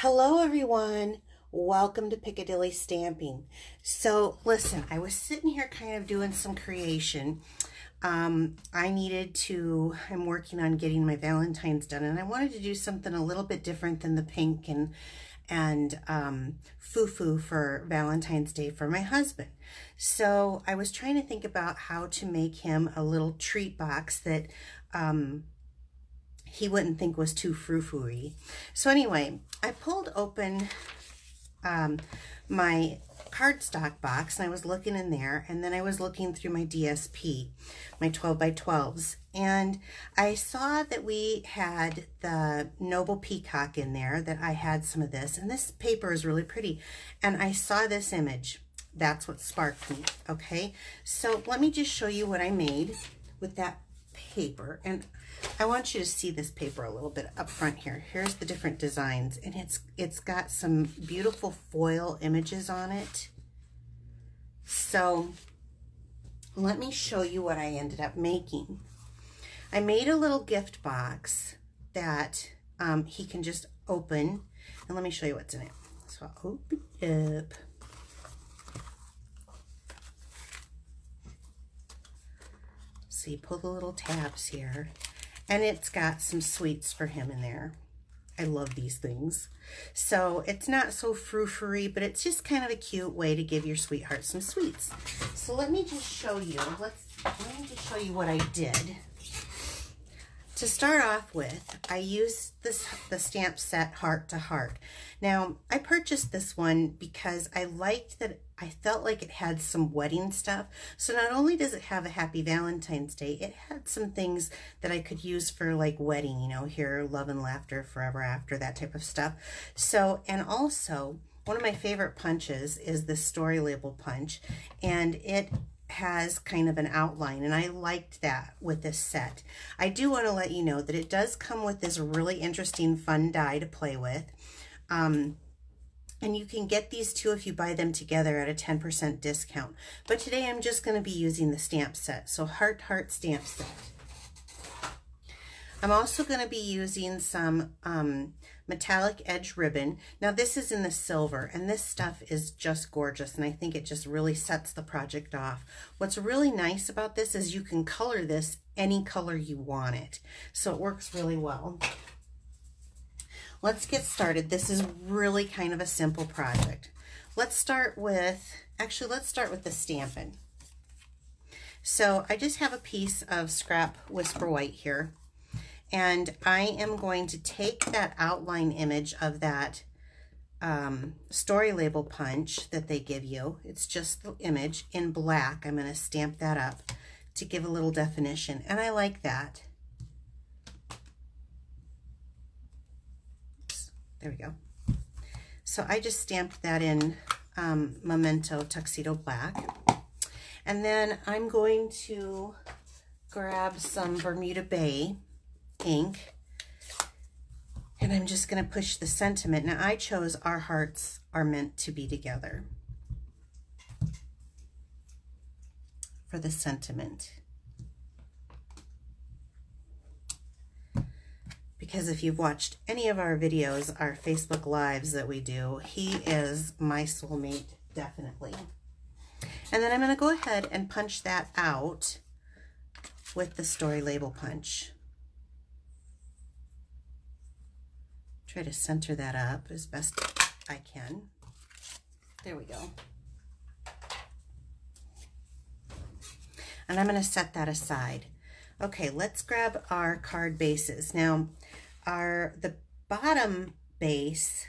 Hello everyone, welcome to Piccadilly Stamping. So listen, I was sitting here kind of doing some creation. I'm working on getting my Valentine's done, and I wanted to do something a little bit different than the pink and foo-foo for Valentine's Day for my husband. So I was trying to think about how to make him a little treat box that he wouldn't think was too frou-frou-y. So anyway, I pulled open my cardstock box, and I was looking in there, and then I was looking through my DSP, my 12 by 12s, and I saw that we had the Noble Peacock in there, that I had some of this, and this paper is really pretty, and I saw this image. That's what sparked me, okay? So let me just show you what I made with that paper, and I want you to see this paper a little bit up front here. Here's the different designs, and it's got some beautiful foil images on it. So let me show you what I ended up making. I made a little gift box that he can just open, and let me show you what's in it. So I'll open it up. So you pull the little tabs here, and it's got some sweets for him in there. I love these things. So it's not so frou-frou-y, but it's just kind of a cute way to give your sweetheart some sweets. So let me just show you, let me just show you what I did. To start off with, I used the stamp set Heart to Heart. Now, I purchased this one because I liked that I felt like it had some wedding stuff. So not only does it have a Happy Valentine's Day, it had some things that I could use for like wedding, you know, here, love and laughter, forever after, that type of stuff. So, and also, one of my favorite punches is the story label punch, and it has kind of an outline, and I liked that with this set. I do want to let you know that it does come with this really interesting fun die to play with, and you can get these two if you buy them together at a 10% discount, but today I'm just going to be using the stamp set. So Heart Heart stamp set. I'm also going to be using some metallic edge ribbon. Now this is in the silver, and this stuff is just gorgeous, and I think it just really sets the project off. What's really nice about this is you can color this any color you want it, so it works really well. Let's get started. This is really kind of a simple project. Let's start with the Stampin'. So I just have a piece of scrap Whisper White here, and I am going to take that outline image of that story label punch that they give you. It's just the image in black. I'm going to stamp that up to give a little definition, and I like that. Oops, there we go. So I just stamped that in Memento Tuxedo Black. And then I'm going to grab some Bermuda Bay ink, and I'm just going to push the sentiment. Now I chose Our Hearts Are Meant to Be Together for the sentiment, because if you've watched any of our videos, our Facebook Lives that we do, he is my soulmate, definitely. And then I'm going to go ahead and punch that out with the story label punch. Try to center that up as best I can. There we go. And I'm going to set that aside. Okay, let's grab our card bases. Now, the bottom base,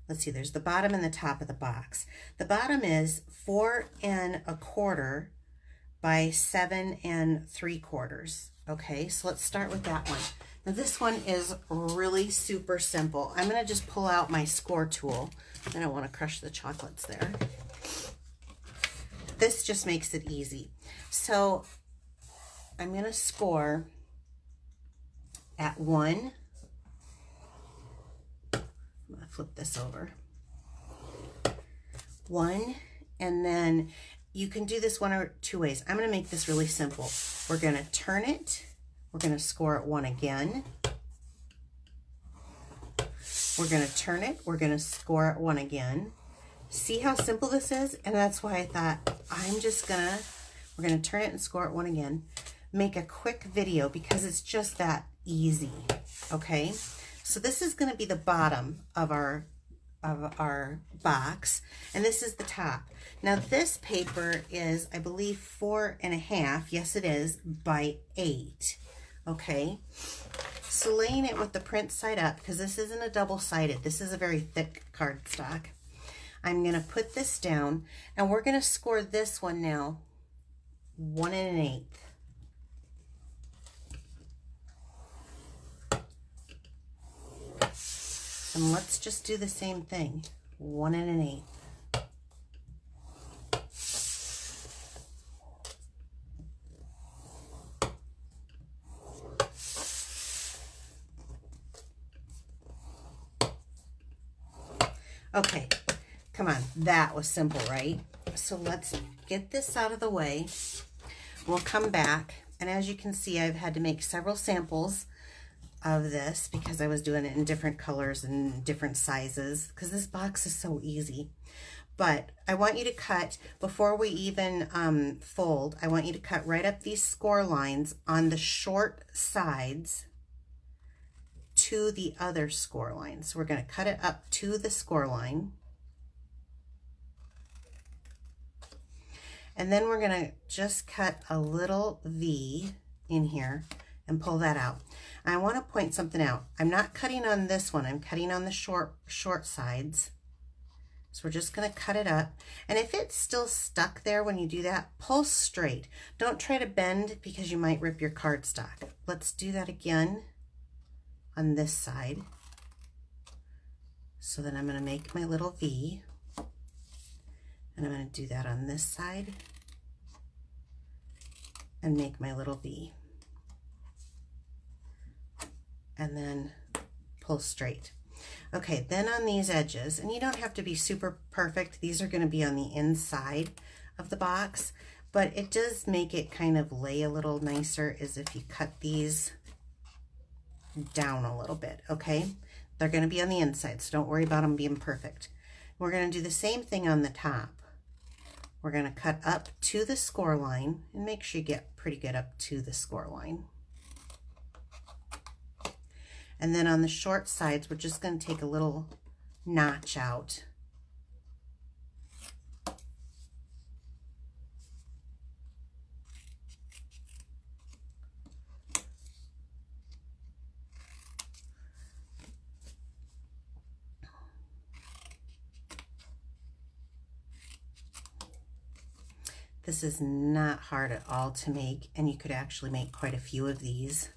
let's see, there's the bottom and the top of the box. The bottom is 4 1/4 by 7 3/4. Okay, so let's start with that one. Now this one is really super simple. I'm going to just pull out my score tool. I don't want to crush the chocolates there. This just makes it easy. So I'm going to score at 1. I'm going to flip this over. 1, and then you can do this one or two ways. I'm going to make this really simple. We're going to turn it. We're going to score at 1 again. We're going to turn it. We're going to score it 1 again. See how simple this is? And that's why I thought we're going to turn it and score it 1 again. Make a quick video because it's just that easy. Okay? So this is going to be the bottom of our box, and this is the top. Now this paper is, I believe, 4.5, yes it is, by 8. Okay, so laying it with the print side up, because this isn't a double-sided, this is a very thick cardstock. I'm going to put this down, and we're going to score this one now 1 1/8. And let's just do the same thing, 1 1/8. Okay, come on, that was simple, right? So let's get this out of the way. We'll come back, and as you can see, I've had to make several samples of this because I was doing it in different colors and different sizes because this box is so easy. But I want you to cut, before we even fold, I want you to cut right up these score lines on the short sides to the other score line. So we're going to cut it up to the score line. And then we're going to just cut a little V in here and pull that out. I want to point something out. I'm not cutting on this one. I'm cutting on the short sides. So we're just going to cut it up. And if it's still stuck there when you do that, pull straight. Don't try to bend because you might rip your cardstock. Let's do that again on this side. So then I'm going to make my little V. And I'm going to do that on this side and make my little V. And then pull straight. Okay, then on these edges, and you don't have to be super perfect, these are going to be on the inside of the box, but it does make it kind of lay a little nicer is if you cut these down a little bit, okay? They're going to be on the inside, so don't worry about them being perfect. We're going to do the same thing on the top. We're going to cut up to the score line and make sure you get pretty good up to the score line. And then on the short sides, we're just going to take a little notch out. This is not hard at all to make, and you could actually make quite a few of these.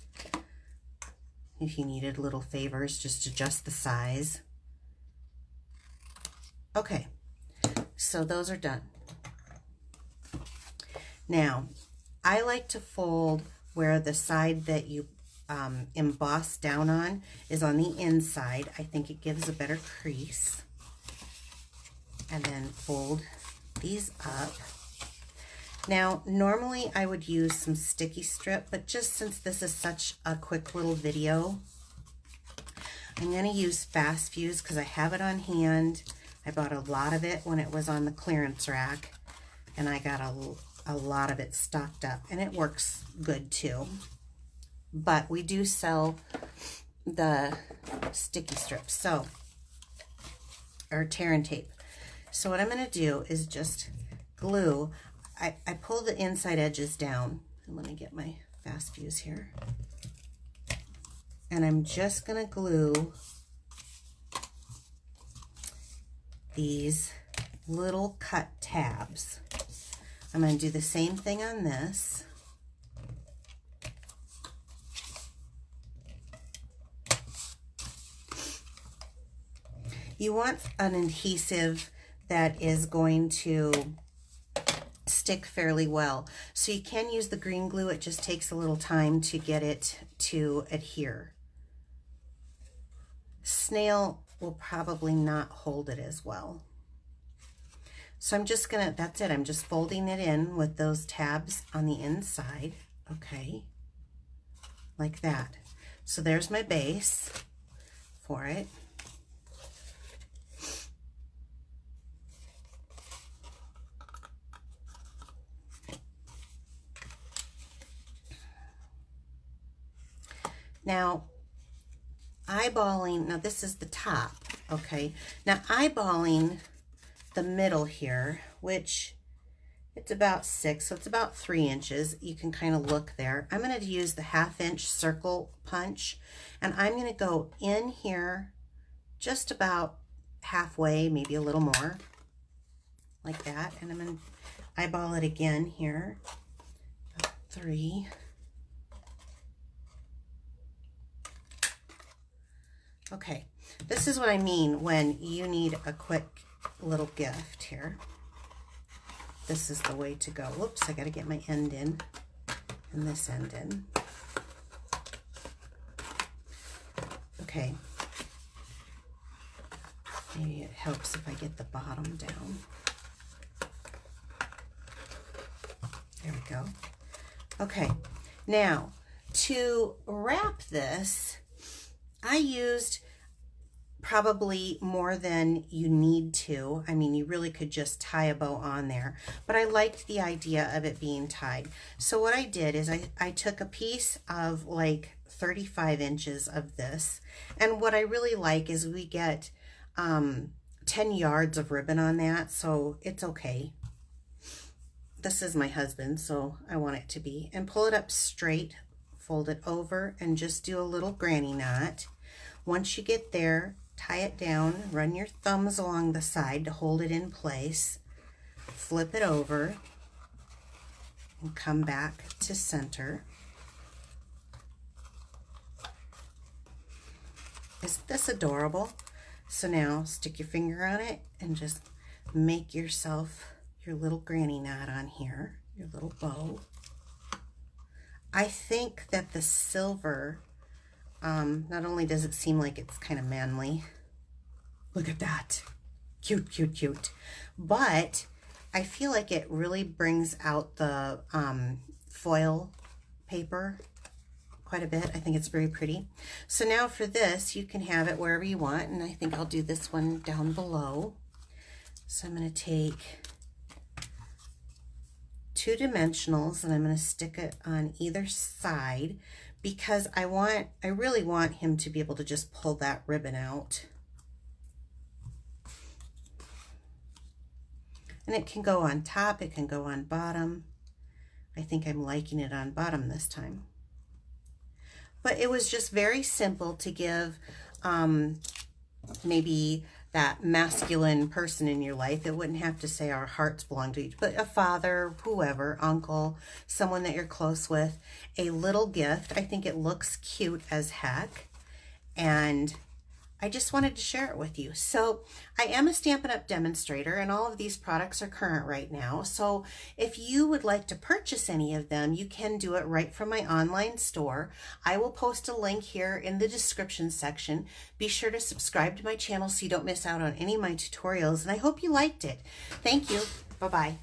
If you needed little favors, just adjust the size. Okay, so those are done. Now, I like to fold where the side that you emboss down on is on the inside. I think it gives a better crease. And then fold these up. Now, normally I would use some sticky strip, but just since this is such a quick little video, I'm going to use Fast Fuse because I have it on hand. I bought a lot of it when it was on the clearance rack, and I got a lot of it stocked up, and it works good too. But we do sell the sticky strips, so, or tear and tape. So what I'm going to do is just glue. I pull the inside edges down, and let me get my Fast Fuse here. And I'm just going to glue these little cut tabs. I'm going to do the same thing on this. You want an adhesive that is going to stick fairly well. So you can use the green glue, it just takes a little time to get it to adhere. Snail will probably not hold it as well. So I'm just gonna, that's it, I'm just folding it in with those tabs on the inside, okay, like that. So there's my base for it. Now, eyeballing, now this is the top, okay? Now eyeballing the middle here, which it's about 6, so it's about 3 inches. You can kind of look there. I'm going to use the 1/2 inch circle punch, and I'm going to go in here just about halfway, maybe a little more, like that. And I'm going to eyeball it again here, about 3. Okay, this is what I mean when you need a quick little gift here. This is the way to go. Whoops, I got to get my end in and this end in. Okay. Maybe it helps if I get the bottom down. There we go. Okay. Now, to wrap this, I used probably more than you need to. I mean, you really could just tie a bow on there, but I liked the idea of it being tied. So what I did is I took a piece of like 35 inches of this, and what I really like is we get 10 yards of ribbon on that, so it's okay. This is my husband, so I want it to be. And pull it up straight, fold it over, and just do a little granny knot. Once you get there, tie it down, run your thumbs along the side to hold it in place, flip it over, and come back to center. Isn't this adorable? So now stick your finger on it and just make yourself your little granny knot on here, your little bow. I think that the silver, not only does it seem like it's kind of manly, look at that, cute, cute, cute, but I feel like it really brings out the foil paper quite a bit. I think it's very pretty. So now for this, you can have it wherever you want, and I think I'll do this one down below. So I'm going to take 2 dimensionals and I'm going to stick it on either side, because I really want him to be able to just pull that ribbon out. And it can go on top, it can go on bottom. I think I'm liking it on bottom this time. But it was just very simple to give maybe that masculine person in your life. It wouldn't have to say our hearts belong to each, but a father, whoever, uncle, someone that you're close with, a little gift. I think it looks cute as heck, and I just wanted to share it with you. So I am a Stampin' Up! Demonstrator, and all of these products are current right now. So if you would like to purchase any of them, you can do it right from my online store. I will post a link here in the description section. Be sure to subscribe to my channel so you don't miss out on any of my tutorials, and I hope you liked it. Thank you. Bye-bye.